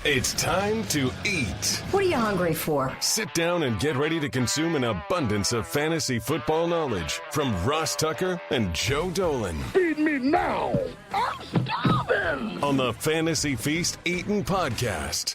It's time to eat. What are you hungry for? Sit down and get ready to consume an abundance of fantasy football knowledge from Ross Tucker and Joe Dolan. Feed me now. I'm starving. On the Fantasy Feast Eatin' Podcast.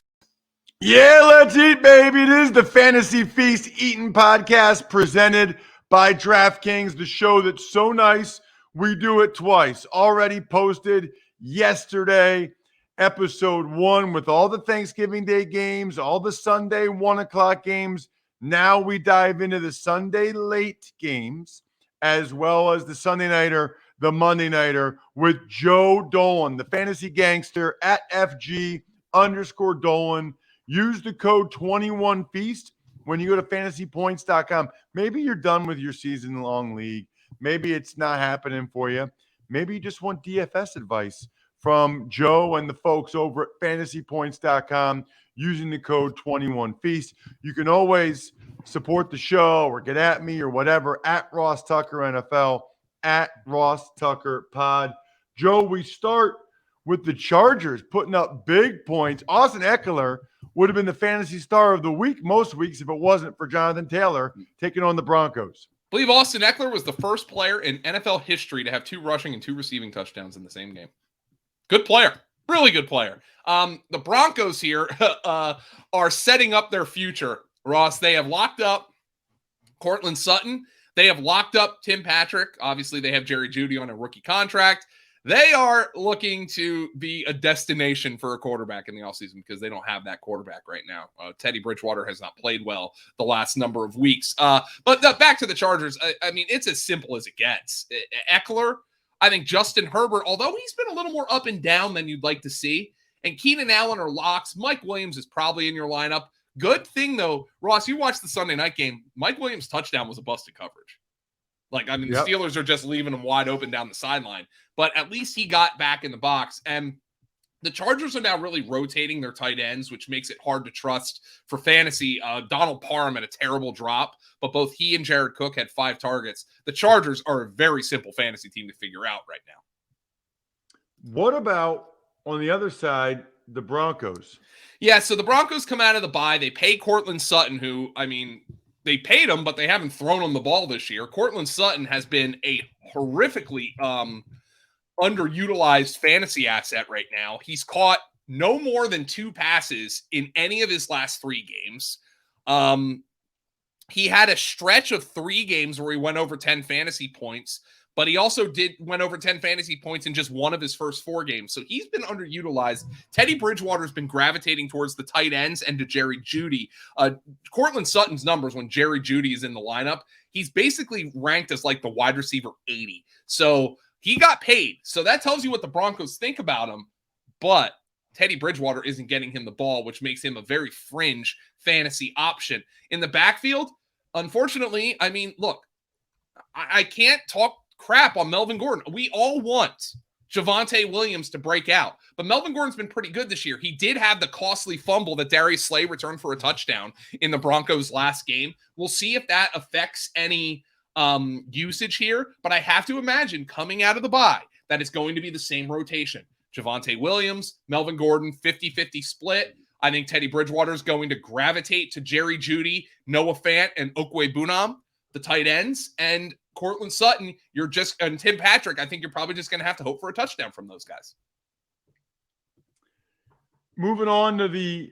Yeah, let's eat, baby. It is the Fantasy Feast Eatin' Podcast presented by DraftKings, the show that's so nice we do it twice. Already posted yesterday, episode 1 with all the Thanksgiving Day games, all the Sunday 1 o'clock games. Now we dive into the Sunday late games, as well as the Sunday nighter, the Monday nighter with Joe Dolan, the fantasy gangster at FG_Dolan. Use the code 21Feast when you go to fantasypoints.com. Maybe you're done with your season-long league. Maybe it's not happening for you. Maybe you just want DFS advice from Joe and the folks over at fantasypoints.com using the code 21Feast. You can always support the show or get at me or whatever at Ross Tucker NFL, at Ross Tucker Pod. Joe, we start with the Chargers putting up big points. Austin Eckler would have been the fantasy star of the week most weeks if it wasn't for Jonathan Taylor taking on the Broncos. I believe Austin Eckler was the first player in NFL history to have 2 rushing and 2 receiving touchdowns in the same game. Good player. Really good player. The Broncos here are setting up their future, Ross. They have locked up Courtland Sutton. They have locked up Tim Patrick. Obviously, they have Jerry Jeudy on a rookie contract. They are looking to be a destination for a quarterback in the offseason because they don't have that quarterback right now. Teddy Bridgewater has not played well the last number of weeks. But back to the Chargers. I mean, it's as simple as it gets. Eckler, I think Justin Herbert, although he's been a little more up and down than you'd like to see, and Keenan Allen are locks. Mike Williams is probably in your lineup. Good thing, though, Ross, you watched the Sunday night game. Mike Williams' touchdown was a busted coverage. The Steelers are just leaving him wide open down the sideline. But at least he got back in the box. And the Chargers are now really rotating their tight ends, which makes it hard to trust for fantasy. Donald Parham had a terrible drop, but both he and Jared Cook had 5 targets. The Chargers are a very simple fantasy team to figure out right now. What about, on the other side, the Broncos? Yeah, so the Broncos come out of the bye. They pay Courtland Sutton, who, they paid him, but they haven't thrown him the ball this year. Courtland Sutton has been a horrifically underutilized fantasy asset right now. He's caught no more than 2 passes in any of his last 3 games. He had a stretch of 3 games where he went over 10 fantasy points, but he also went over 10 fantasy points in just 1 of his first 4 games. So he's been underutilized. Teddy Bridgewater's been gravitating towards the tight ends and to Jerry Jeudy. Courtland Sutton's numbers when Jerry Jeudy is in the lineup, he's basically ranked as like the wide receiver 80. So he got paid. So that tells you what the Broncos think about him. But Teddy Bridgewater isn't getting him the ball, which makes him a very fringe fantasy option. In the backfield, unfortunately, look, I can't talk crap on Melvin Gordon. We all want Javonte Williams to break out, but Melvin Gordon's been pretty good this year. He did have the costly fumble that Darius Slay returned for a touchdown in the Broncos' last game. We'll see if that affects any usage here, but I have to imagine coming out of the bye that it's going to be the same rotation. Javonte Williams, Melvin Gordon, 50-50 split. I think Teddy Bridgewater is going to gravitate to Jerry Jeudy, Noah Fant, and Okwe Bunam, the tight ends, and Courtland Sutton, and Tim Patrick, I think you're probably just going to have to hope for a touchdown from those guys. Moving on to the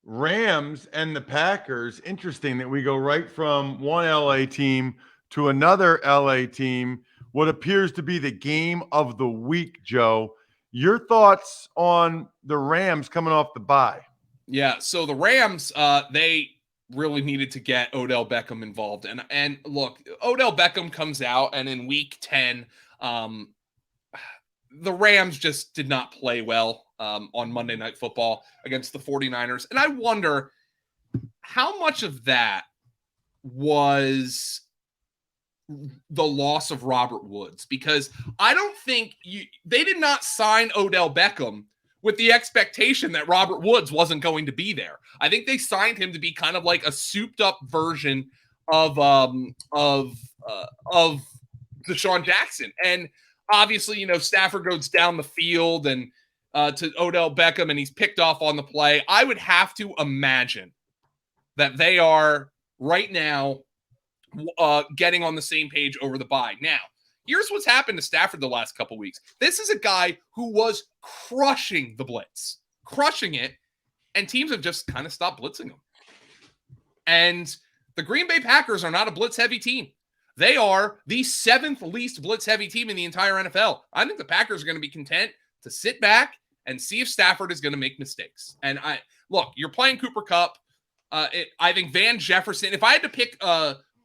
Rams and the Packers. Interesting that we go right from one LA team to another LA team. What appears to be the game of the week, Joe. Your thoughts on the Rams coming off the bye? Yeah, so the Rams, they really needed to get Odell Beckham involved. And look, Odell Beckham comes out, and in week 10, the Rams just did not play well on Monday Night Football against the 49ers. And I wonder how much of that was the loss of Robert Woods, because I don't think they did not sign Odell Beckham with the expectation that Robert Woods wasn't going to be there. I think they signed him to be kind of like a souped up version of Deshaun Jackson. And obviously, Stafford goes down the field and to Odell Beckham, and he's picked off on the play. I would have to imagine that they are right now getting on the same page over the bye. Now, here's what's happened to Stafford the last couple weeks. This is a guy who was crushing the blitz, crushing it, and teams have just kind of stopped blitzing him. And the Green Bay Packers are not a blitz-heavy team. They are the 7th least blitz-heavy team in the entire NFL. I think the Packers are going to be content to sit back and see if Stafford is going to make mistakes. And look, you're playing Cooper Kupp. I think Van Jefferson, if I had to pick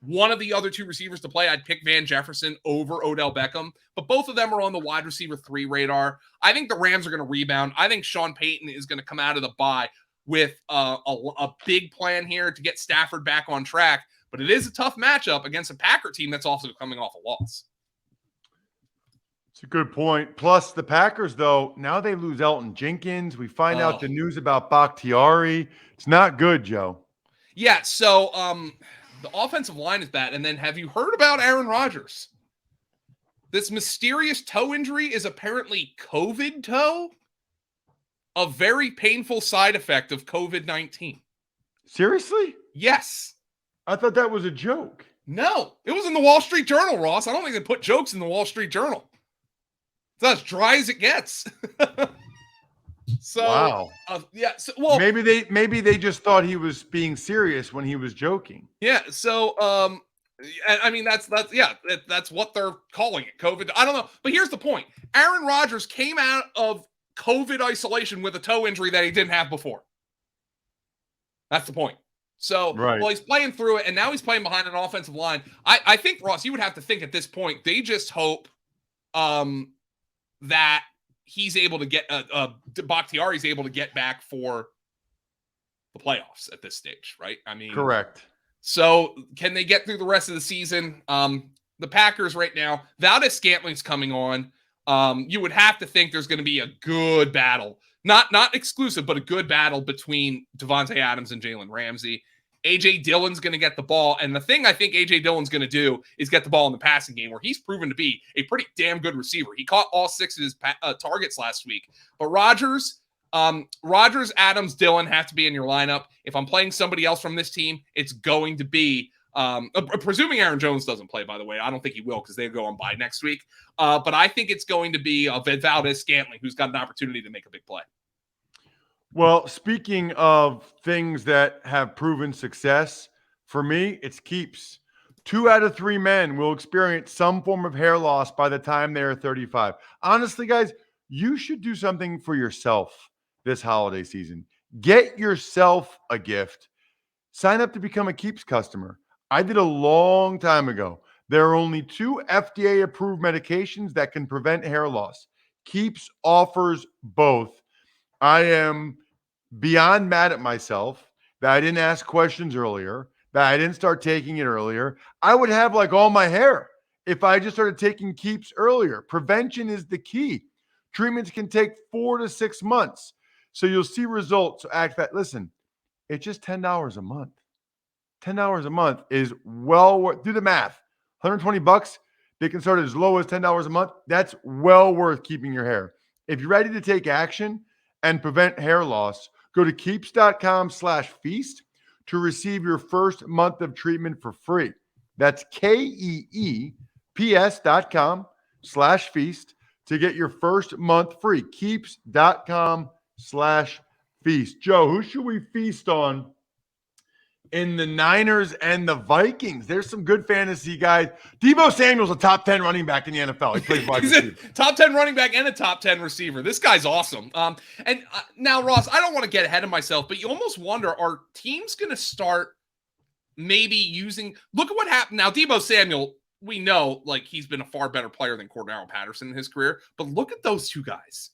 one of the other two receivers to play, I'd pick Van Jefferson over Odell Beckham. But both of them are on the wide receiver 3 radar. I think the Rams are going to rebound. I think Sean Payton is going to come out of the bye with a big plan here to get Stafford back on track. But it is a tough matchup against a Packer team that's also coming off a loss. It's a good point. Plus, the Packers, though, now they lose Elton Jenkins. We find out the news about Bakhtiari. It's not good, Joe. Yeah, so the offensive line is bad. And then have you heard about Aaron Rodgers? This mysterious toe injury is apparently COVID toe, a very painful side effect of COVID-19. Seriously? Yes. I thought that was a joke. No, it was in the Wall Street Journal, Ross. I don't think they put jokes in the Wall Street Journal. It's as dry as it gets. So, wow. Yeah. So, well, maybe they just thought he was being serious when he was joking. Yeah. So, I mean, that's what they're calling it, COVID. I don't know, but here's the point: Aaron Rodgers came out of COVID isolation with a toe injury that he didn't have before. That's the point. So, right. Well, he's playing through it, and now he's playing behind an offensive line. I think, Ross, you would have to think at this point, they just hope that he's able to get Bakhtiari's able to get back for the playoffs at this stage, right? I mean, correct. So can they get through the rest of the season? The Packers right now, Valdez-Scantling's coming on. You would have to think there's going to be a good battle, not exclusive, but a good battle between Devontae Adams and Jalen Ramsey. A.J. Dillon's going to get the ball. And the thing I think A.J. Dillon's going to do is get the ball in the passing game, where he's proven to be a pretty damn good receiver. He caught all 6 of his targets last week. But Rodgers, Adams, Dillon have to be in your lineup. If I'm playing somebody else from this team, it's going to be, presuming Aaron Jones doesn't play, by the way. I don't think he will because they go on bye next week. But I think it's going to be Valdez-Scantling, who's got an opportunity to make a big play. Well, speaking of things that have proven success, for me, it's keeps. 2 out of 3 men will experience some form of hair loss by the time they are 35. Honestly, guys, you should do something for yourself this holiday season. Get yourself a gift. Sign up to become a Keeps customer. I did a long time ago. There are only 2 FDA-approved medications that can prevent hair loss. Keeps offers both. I am beyond mad at myself that I didn't ask questions earlier, that I didn't start taking it earlier. I would have like all my hair if I just started taking Keeps earlier. Prevention is the key. Treatments can take 4 to 6 months. So you'll see results. So act fast. Listen, it's just $10 a month. $10 a month is well worth, do the math. $120. They can start as low as $10 a month. That's well worth keeping your hair. If you're ready to take action and prevent hair loss, go to keeps.com/feast to receive your first month of treatment for free. That's KEEPS.com/feast to get your first month free. Keeps.com/feast. Joe, who should we feast on in the Niners and the Vikings? There's some good fantasy guys. Deebo Samuel's a top 10 running back in the NFL. He plays wide receiver. Top 10 running back and a top 10 receiver. This guy's awesome. And now, Ross, I don't want to get ahead of myself, but you almost wonder, are teams going to start maybe using – look at what happened. Now, Deebo Samuel, we know like he's been a far better player than Cordero Patterson in his career, but look at those 2 guys.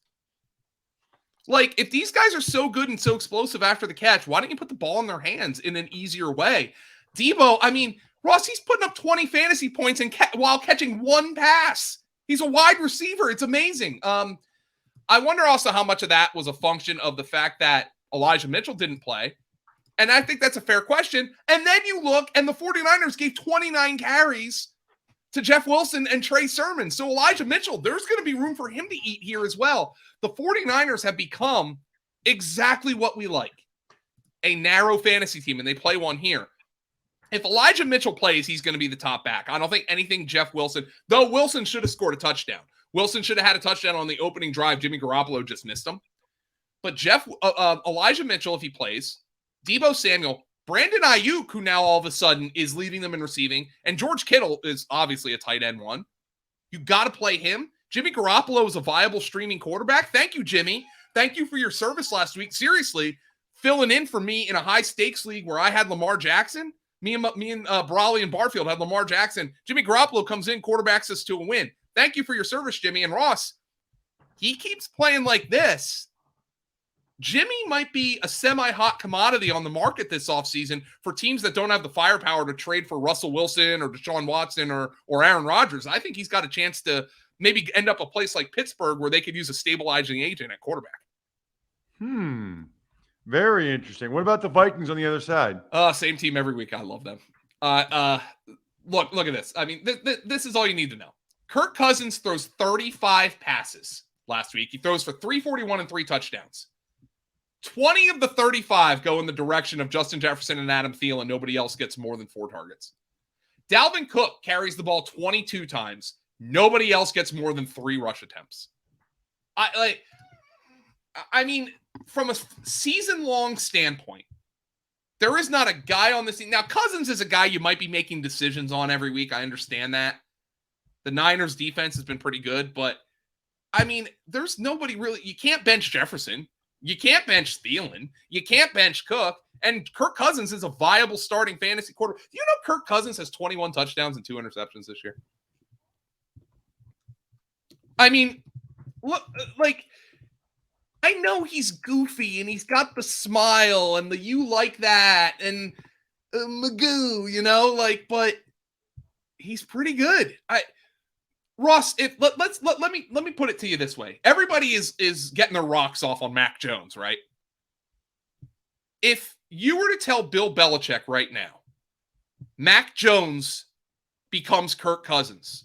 Like, if these guys are so good and so explosive after the catch, why don't you put the ball in their hands in an easier way? Deebo, I mean, Ross, he's putting up 20 fantasy points while catching 1 pass. He's a wide receiver. It's amazing. I wonder also how much of that was a function of the fact that Elijah Mitchell didn't play. And I think that's a fair question. And then you look, and the 49ers gave 29 carries to Jeff Wilson and Trey Sermon. So Elijah Mitchell, there's going to be room for him to eat here as well. The 49ers have become exactly what we like, a narrow fantasy team, and they play one here. If Elijah Mitchell plays, he's going to be the top back. I don't think anything Jeff Wilson, though Wilson should have scored a touchdown. Wilson should have had a touchdown on the opening drive. Jimmy Garoppolo just missed him. But Elijah Mitchell, if he plays, Deebo Samuel, Brandon Ayuk, who now all of a sudden is leading them in receiving, and George Kittle is obviously a tight end one. You got to play him. Jimmy Garoppolo is a viable streaming quarterback. Thank you, Jimmy. Thank you for your service last week. Seriously, filling in for me in a high-stakes league where I had Lamar Jackson. Me and Brawley and Barfield had Lamar Jackson. Jimmy Garoppolo comes in, quarterbacks us to a win. Thank you for your service, Jimmy. And Ross, he keeps playing like this. Jimmy might be a semi-hot commodity on the market this offseason for teams that don't have the firepower to trade for Russell Wilson or Deshaun Watson or Aaron Rodgers. I think he's got a chance to maybe end up a place like Pittsburgh where they could use a stabilizing agent at quarterback. Very interesting. What about the Vikings on the other side? Same team every week. I love them. Look at this. I mean, this is all you need to know. Kirk Cousins throws 35 passes last week. He throws for 341 and 3 touchdowns. 20 of the 35 go in the direction of Justin Jefferson and Adam Thielen. Nobody else gets more than 4 targets. Dalvin Cook carries the ball 22 times. Nobody else gets more than 3 rush attempts. I mean, from a season-long standpoint, there is not a guy on this team. Now, Cousins is a guy you might be making decisions on every week. I understand that. The Niners' defense has been pretty good, but, I mean, there's nobody really – you can't bench Jefferson. You can't bench Thielen. You can't bench Cook. And Kirk Cousins is a viable starting fantasy quarterback. Do you know Kirk Cousins has 21 touchdowns and 2 interceptions this year? I mean, look, like – I know he's goofy and he's got the smile and the you like that and Magoo, you know, like, but he's pretty good. Ross, let me put it to you this way. Everybody is getting their rocks off on Mac Jones, right? If you were to tell Bill Belichick right now, Mac Jones becomes Kirk Cousins,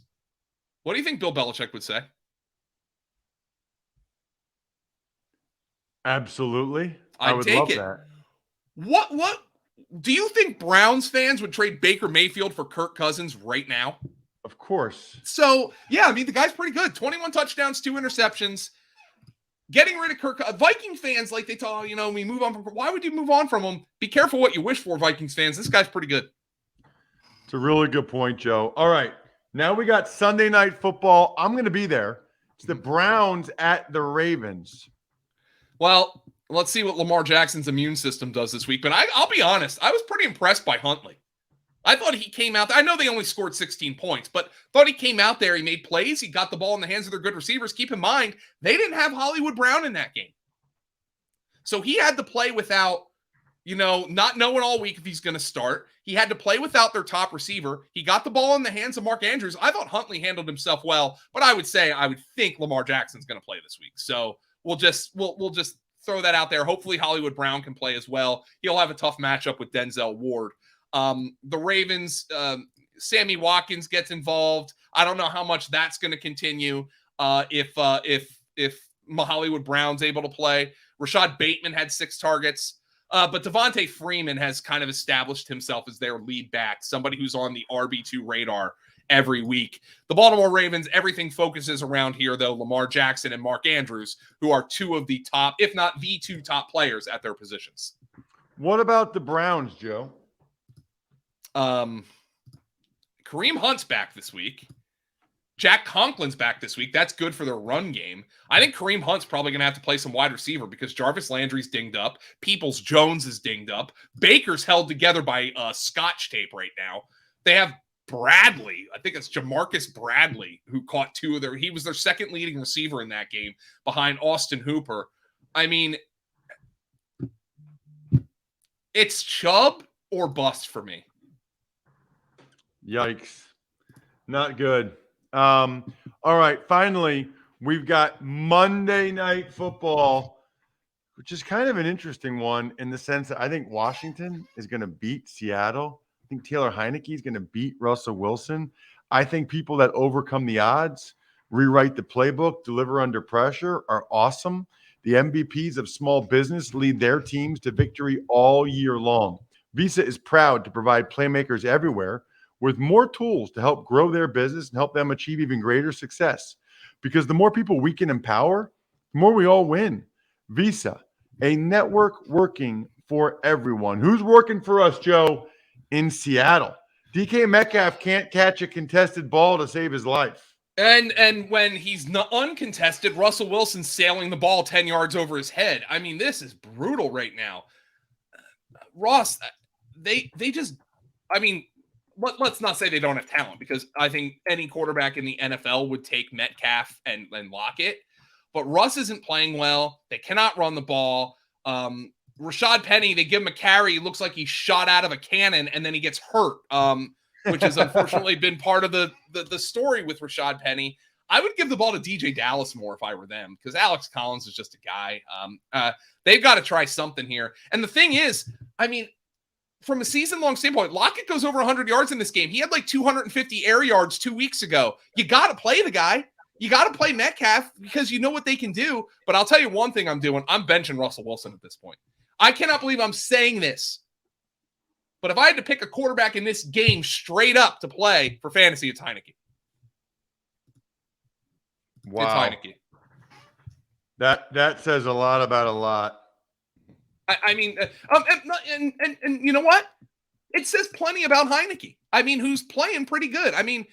what do you think Bill Belichick would say? Absolutely. I would love that. What do you think Browns fans would trade Baker Mayfield for Kirk Cousins right now? Of course. So, yeah, I mean, the guy's pretty good. 21 touchdowns, 2 interceptions. Getting rid of Kirk. Viking fans, like they talk, you know, we move on from. Why would you move on from him? Be careful what you wish for, Vikings fans. This guy's pretty good. It's a really good point, Joe. All right. Now we got Sunday Night Football. I'm going to be there. It's the Browns at the Ravens. Well, let's see what Lamar Jackson's immune system does this week. But I'll be honest, I was pretty impressed by Huntley. I thought he came out there. I know they only scored 16 points, but thought he came out there. He made plays. He got the ball in the hands of their good receivers. Keep in mind, they didn't have Hollywood Brown in that game. So he had to play without, you know, not knowing all week if he's going to start. He had to play without their top receiver. He got the ball in the hands of Mark Andrews. I thought Huntley handled himself well, but I would think Lamar Jackson's going to play this week. So we'll just throw that out there. Hopefully Hollywood Brown can play as well. He'll have a tough matchup with Denzel Ward. The Ravens, Sammy Watkins gets involved. I don't know how much that's going to continue if Hollywood Brown's able to play. Rashad Bateman had 6 targets. But Devontae Freeman has kind of established himself as their lead back, somebody who's on the RB2 radar every week. The Baltimore Ravens, everything focuses around here, though, Lamar Jackson and Mark Andrews, who are 2 of the top, if not the 2 top players at their positions. What about the Browns, Joe? Kareem Hunt's back this week. Jack Conklin's back this week. That's good for their run game. I think Kareem Hunt's probably going to have to play some wide receiver because Jarvis Landry's dinged up. Peoples-Jones is dinged up. Baker's held together by scotch tape right now. They have Bradley. I think it's Jamarcus Bradley who caught 2 of their – he was their second leading receiver in that game behind Austin Hooper. I mean, it's Chubb or bust for me. Yikes. Not good. All right. Finally, we've got Monday Night Football, which is kind of an interesting one in the sense that I think Washington is going to beat Seattle. I think Taylor Heineke is going to beat Russell Wilson. I think people that overcome the odds, rewrite the playbook, deliver under pressure are awesome. The MVPs of small business lead their teams to victory all year long. Visa is proud to provide playmakers everywhere with more tools to help grow their business and help them achieve even greater success. Because the more people we can empower, the more we all win. Visa, a network working for everyone. Who's working for us, Joe? In Seattle. DK Metcalf can't catch a contested ball to save his life. And when he's not uncontested, Russell Wilson's sailing the ball 10 yards over his head. I mean, this is brutal right now. Ross, they just, I mean, let's not say they don't have talent, because I think any quarterback in the NFL would take Metcalf and Lockett. But Russ isn't playing well. They cannot run the ball. Rashad Penny, they give him a carry. He looks like he's shot out of a cannon, and then he gets hurt, which has unfortunately been part of the story with Rashad Penny. I would give the ball to DJ Dallas more if I were them, because Alex Collins is just a guy. They've got to try something here. And the thing is, I mean, from a season-long standpoint, Lockett goes over 100 yards in this game. He had like 250 air yards 2 weeks ago. You got to play the guy. You got to play Metcalf because you know what they can do. But I'll tell you one thing I'm doing. I'm benching Russell Wilson at this point. I cannot believe I'm saying this. But if I had to pick a quarterback in this game straight up to play for fantasy, it's Heineke. Wow. It's Heineke. That says a lot about a lot. I mean, and you know what? It says plenty about Heineke. I mean, who's playing pretty good. I mean,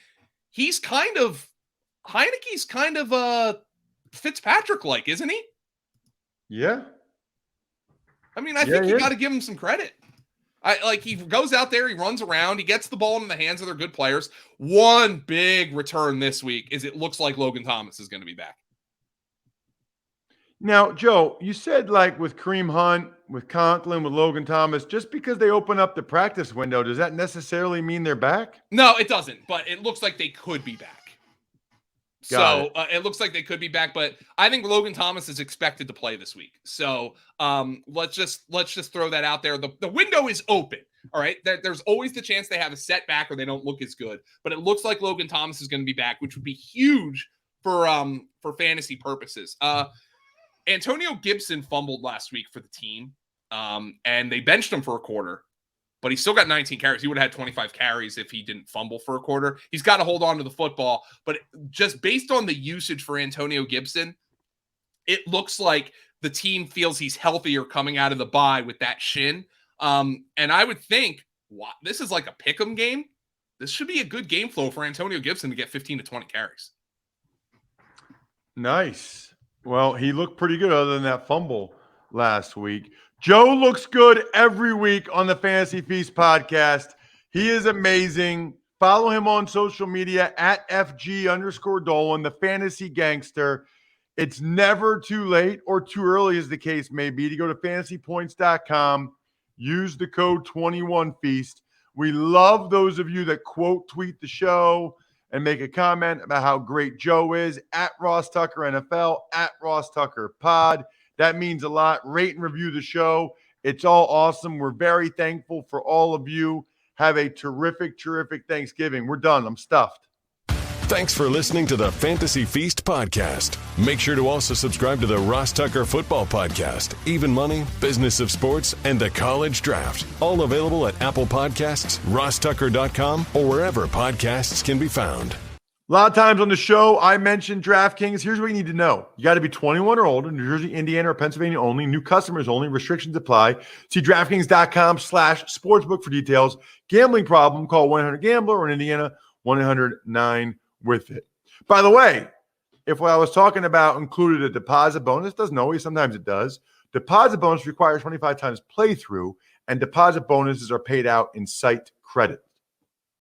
Heineke's kind of Fitzpatrick-like, isn't he? Yeah. I mean, I think you got to give him some credit. He goes out there, he runs around, he gets the ball into the hands of their good players. One big return this week is it looks like Logan Thomas is going to be back. Now, Joe, you said like with Kareem Hunt, with Conklin, with Logan Thomas, just because they open up the practice window, does that necessarily mean they're back? No, it doesn't, but it looks like they could be back. It looks like they could be back, but I think Logan Thomas is expected to play this week. So let's just throw that out there. The window is open. All right. There's always the chance they have a setback or they don't look as good, but it looks like Logan Thomas is going to be back, which would be huge for fantasy purposes. Antonio Gibson fumbled last week for the team, and they benched him for a quarter. But he still got 19 carries. He would have had 25 carries if he didn't fumble for a quarter. He's got to hold on to the football. But just based on the usage for Antonio Gibson, it looks like the team feels he's healthier coming out of the bye with that shin. And I would think, wow, this is like a pick'em game. This should be a good game flow for Antonio Gibson to get 15 to 20 carries. Nice. Well, he looked pretty good other than that fumble last week. Joe looks good every week on the Fantasy Feast podcast. He is amazing. Follow him on social media at FG_Dolan, the fantasy gangster. It's never too late or too early, as the case may be, to go to fantasypoints.com. Use the code 21Feast. We love those of you that quote tweet the show and make a comment about how great Joe is at Ross Tucker NFL, at Ross Tucker Pod. That means a lot. Rate and review the show. It's all awesome. We're very thankful for all of you. Have a terrific, terrific Thanksgiving. We're done. I'm stuffed. Thanks for listening to the Fantasy Feast podcast. Make sure to also subscribe to the Ross Tucker Football Podcast, Even Money, Business of Sports, and the College Draft. All available at Apple Podcasts, rosstucker.com, or wherever podcasts can be found. A lot of times on the show, I mentioned DraftKings. Here's what you need to know. You got to be 21 or older, New Jersey, Indiana, or Pennsylvania only. New customers only. Restrictions apply. See DraftKings.com/sportsbook for details. Gambling problem, call 1-800-GAMBLER, or in Indiana, 1-800-9-WITH-IT. By the way, if what I was talking about included a deposit bonus, doesn't always, sometimes it does. Deposit bonus requires 25 times playthrough, and deposit bonuses are paid out in site credit.